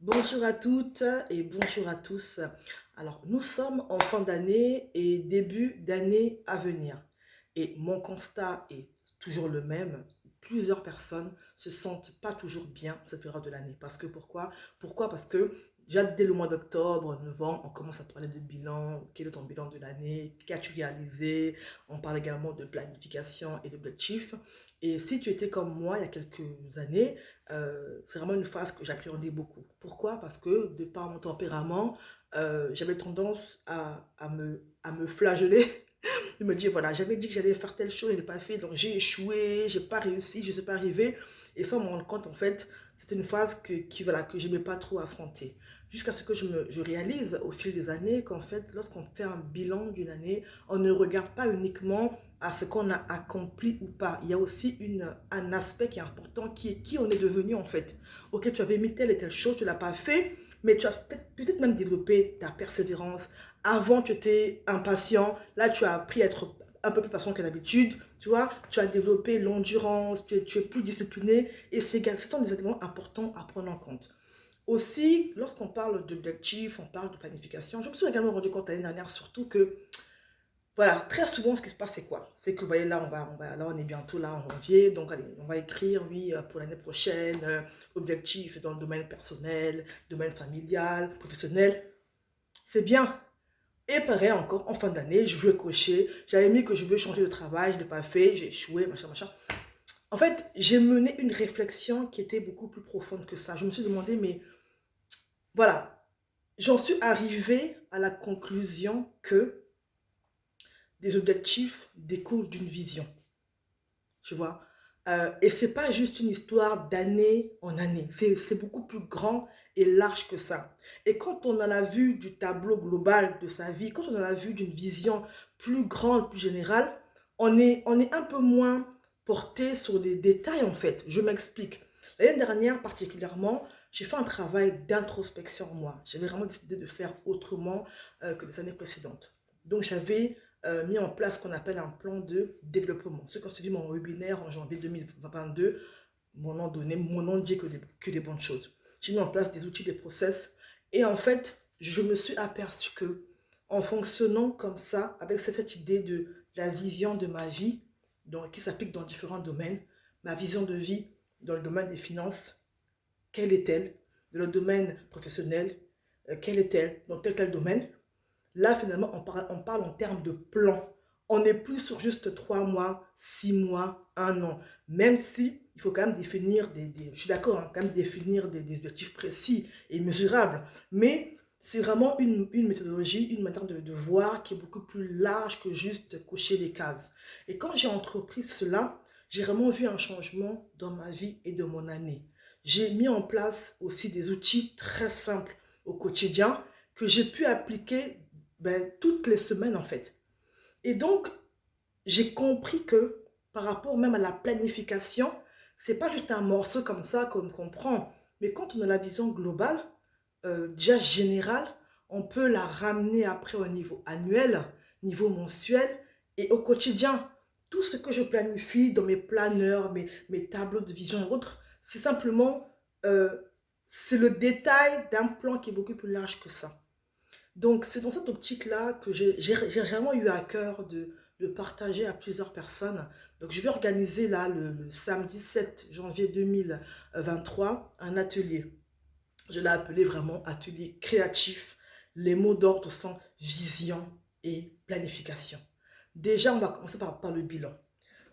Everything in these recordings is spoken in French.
Bonjour à toutes et bonjour à tous. Alors, nous sommes en fin d'année et début d'année à venir. Et mon constat est toujours le même. Plusieurs personnes se sentent pas toujours bien cette période de l'année. Parce que pourquoi? Pourquoi? Parce que déjà dès le mois d'octobre, novembre, on commence à parler de bilan. Quel est ton bilan de l'année? Qu'as-tu réalisé? On parle également de planification et d'objectifs. Et si tu étais comme moi il y a quelques années, c'est vraiment une phase que j'appréhendais beaucoup. Pourquoi? Parce que de par mon tempérament, j'avais tendance à me flageller. Je me dis, voilà, j'avais dit que j'allais faire telle chose, je ne l'ai pas fait, donc j'ai échoué, j'ai pas réussi, je ne suis pas arrivée. Et sans me rendre compte, en fait, c'était une phase voilà, que je n'aimais pas trop affronter. Jusqu'à ce que je réalise au fil des années qu'en fait, lorsqu'on fait un bilan d'une année, on ne regarde pas uniquement à ce qu'on a accompli ou pas. Il y a aussi un aspect qui est important, qui est qui on est devenu en fait. Ok, tu avais mis telle et telle chose, tu ne l'as pas fait, mais tu as peut-être même développé ta persévérance. Avant, tu étais impatient. Là, tu as appris à être un peu plus patient que d'habitude. Tu vois, tu as développé l'endurance, tu es plus discipliné. Et ce sont des éléments importants à prendre en compte. Aussi, lorsqu'on parle d'objectifs, on parle de planification, je me suis également rendu compte l'année dernière surtout que voilà, très souvent, ce qui se passe, c'est quoi? C'est que, vous voyez, là, là, on est bientôt là en janvier, donc allez, on va écrire, oui, pour l'année prochaine, objectifs dans le domaine personnel, domaine familial, professionnel. C'est bien. Et pareil encore, en fin d'année, je veux cocher, j'avais mis que je veux changer de travail, je ne l'ai pas fait, j'ai échoué, machin, machin. En fait, j'ai mené une réflexion qui était beaucoup plus profonde que ça. Je me suis demandé, mais voilà, j'en suis arrivée à la conclusion que des objectifs découlent d'une vision. Tu vois. Et c'est pas juste une histoire d'année en année, c'est beaucoup plus grand et large que ça. Et quand on a la vue du tableau global de sa vie, quand on a la vue d'une vision plus grande, plus générale, on est un peu moins porté sur des détails en fait. Je m'explique. L'année dernière particulièrement, j'ai fait un travail d'introspection en moi. J'avais vraiment décidé de faire autrement que les années précédentes. Donc j'avais mis en place ce qu'on appelle un plan de développement. Ce que je te dis, mon webinaire en janvier 2022, mon nom donné, mon nom dit que des bonnes choses. J'ai mis en place des outils, des process. Et en fait, je me suis aperçu que en fonctionnant comme ça, avec cette idée de la vision de ma vie, donc, qui s'applique dans différents domaines, ma vision de vie dans le domaine des finances, quelle est-elle? Dans le domaine professionnel, quelle est-elle? Dans tel domaine? Là, finalement, on parle en termes de plan. On n'est plus sur juste 3 mois, 6 mois, un an. Même si il faut quand même définir je suis d'accord, hein, quand même définir des objectifs précis et mesurables. Mais c'est vraiment une méthodologie, une manière de voir qui est beaucoup plus large que juste cocher des cases. Et quand j'ai entrepris cela, j'ai vraiment vu un changement dans ma vie et de mon année. J'ai mis en place aussi des outils très simples au quotidien que j'ai pu appliquer toutes les semaines en fait. Et donc, j'ai compris que par rapport même à la planification, c'est pas juste un morceau comme ça qu'on comprend, mais quand on a la vision globale, déjà générale, on peut la ramener après au niveau annuel, niveau mensuel et au quotidien. Tout ce que je planifie dans mes planeurs, mes tableaux de vision et autres, c'est simplement, euh, c'est le détail d'un plan qui est beaucoup plus large que ça. Donc, c'est dans cette optique-là que j'ai vraiment eu à cœur de partager à plusieurs personnes. Donc, je vais organiser là, le samedi 7 janvier 2023, un atelier. Je l'ai appelé vraiment atelier créatif. Les mots d'ordre sont vision et planification. Déjà, on va commencer par le bilan.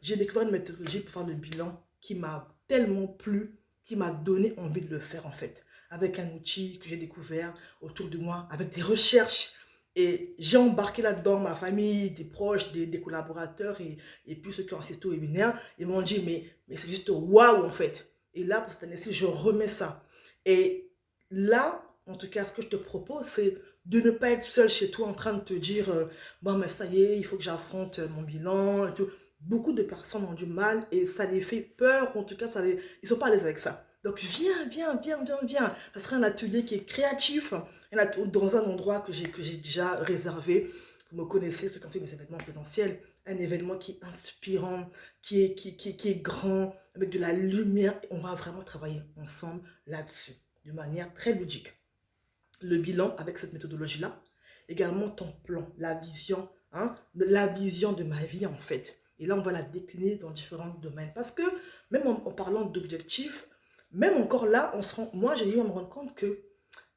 J'ai découvert une méthodologie pour faire le bilan qui m'a tellement plu, qui m'a donné envie de le faire en fait. Avec un outil que j'ai découvert autour de moi, avec des recherches. Et j'ai embarqué là-dedans ma famille, des proches, des collaborateurs et puis ceux qui ont assisté au webinaire. Ils m'ont dit, mais c'est juste waouh en fait. Et là, pour cette année-ci, je remets ça. Et là, en tout cas, ce que je te propose, c'est de ne pas être seul chez toi en train de te dire, bon, mais ça y est, il faut que j'affronte mon bilan et tout. Beaucoup de personnes ont du mal et ça les fait peur, en tout cas, ils ne sont pas à l'aise avec ça. Donc viens, viens, viens, viens, viens. Ça sera un atelier qui est créatif, dans un endroit que j'ai déjà réservé. Vous me connaissez, ceux qui ont fait mes événements présentiels. Un événement qui est inspirant, qui est grand, avec de la lumière. On va vraiment travailler ensemble là-dessus. de manière très ludique. Le bilan avec cette méthodologie-là, également ton plan, la vision, hein, la vision de ma vie en fait. Et là, on va la décliner dans différents domaines. Parce que même en parlant d'objectifs, même encore là, moi, j'ai eu à me rendre compte que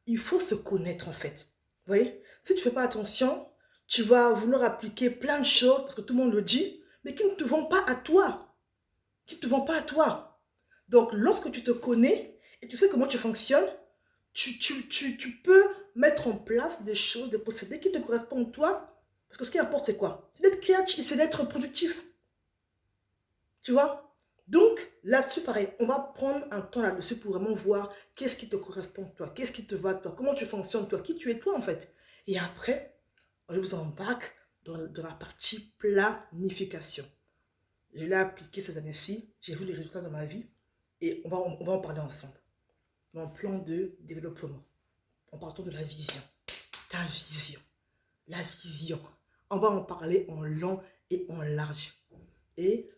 il faut se connaître en fait. Vous voyez? Si tu ne fais pas attention, tu vas vouloir appliquer plein de choses parce que tout le monde le dit, mais qui ne te vont pas à toi. Qui ne te vont pas à toi. Donc, lorsque tu te connais et tu sais comment tu fonctionnes, tu peux mettre en place des choses, des procédés qui te correspondent toi. Parce que ce qui importe, c'est quoi? C'est d'être créatif, c'est d'être productif. Tu vois? Donc, là-dessus, pareil, on va prendre un temps là-dessus pour vraiment voir qu'est-ce qui te correspond toi, qu'est-ce qui te va toi, comment tu fonctionnes toi, qui tu es toi en fait. Et après, je vous embarque dans la partie planification. Je l'ai appliqué cette année-ci, j'ai vu les résultats de ma vie et on va en parler ensemble. Mon plan de développement, en partant de la vision, ta vision, la vision. On va en parler en long et en large. Et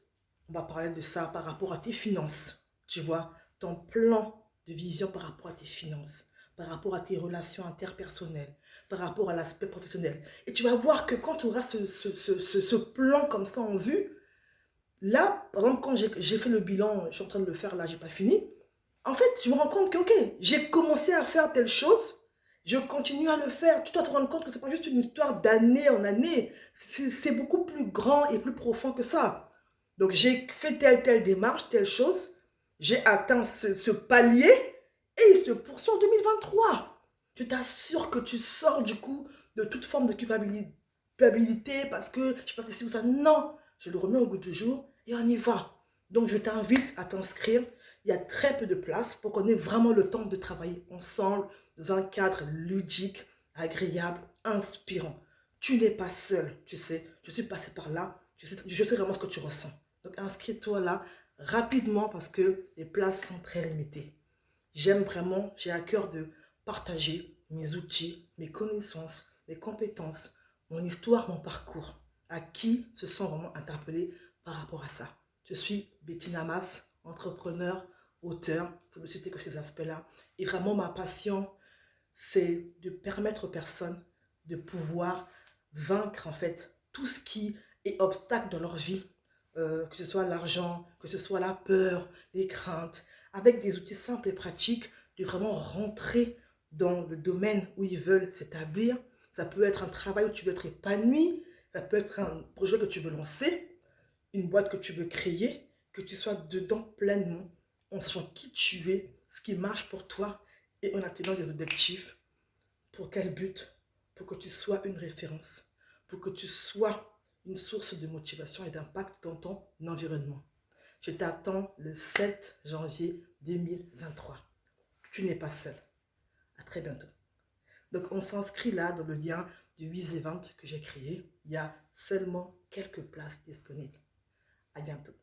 on va parler de ça par rapport à tes finances. Tu vois, ton plan de vision par rapport à tes finances, par rapport à tes relations interpersonnelles, par rapport à l'aspect professionnel. Et tu vas voir que quand tu auras ce plan comme ça en vue, là, par exemple, quand j'ai fait le bilan, je suis en train de le faire, là, j'ai pas fini. En fait, je me rends compte que, ok, j'ai commencé à faire telle chose, je continue à le faire. Tu dois te rendre compte que c'est pas juste une histoire d'année en année. C'est beaucoup plus grand et plus profond que ça. Donc, j'ai fait telle démarche, telle chose. J'ai atteint ce palier et il se poursuit en 2023. Je t'assure que tu sors du coup de toute forme de culpabilité parce que je n'ai pas fait ci ou ça. Non, je le remets au goût du jour et on y va. Donc, je t'invite à t'inscrire. Il y a très peu de place pour qu'on ait vraiment le temps de travailler ensemble dans un cadre ludique, agréable, inspirant. Tu n'es pas seul, tu sais. Je suis passée par là. Je sais vraiment ce que tu ressens. Donc, inscris-toi là rapidement parce que les places sont très limitées. J'aime vraiment, j'ai à cœur de partager mes outils, mes connaissances, mes compétences, mon histoire, mon parcours, à qui se sent vraiment interpellé par rapport à ça. Je suis Betty Namas, entrepreneur, auteur, il faut ne citer que ces aspects-là. Et vraiment, ma passion, c'est de permettre aux personnes de pouvoir vaincre en fait tout ce qui est obstacle dans leur vie, que ce soit l'argent, que ce soit la peur, les craintes, avec des outils simples et pratiques, de vraiment rentrer dans le domaine où ils veulent s'établir. Ça peut être un travail où tu veux être épanoui, ça peut être un projet que tu veux lancer, une boîte que tu veux créer, que tu sois dedans pleinement, en sachant qui tu es, ce qui marche pour toi et en atteignant des objectifs. Pour quel but? Pour que tu sois une référence, pour que tu sois une source de motivation et d'impact dans ton environnement. Je t'attends le 7 janvier 2023. Tu n'es pas seul. À très bientôt. Donc, on s'inscrit là dans le lien du 8 Event que j'ai créé. Il y a seulement quelques places disponibles. À bientôt.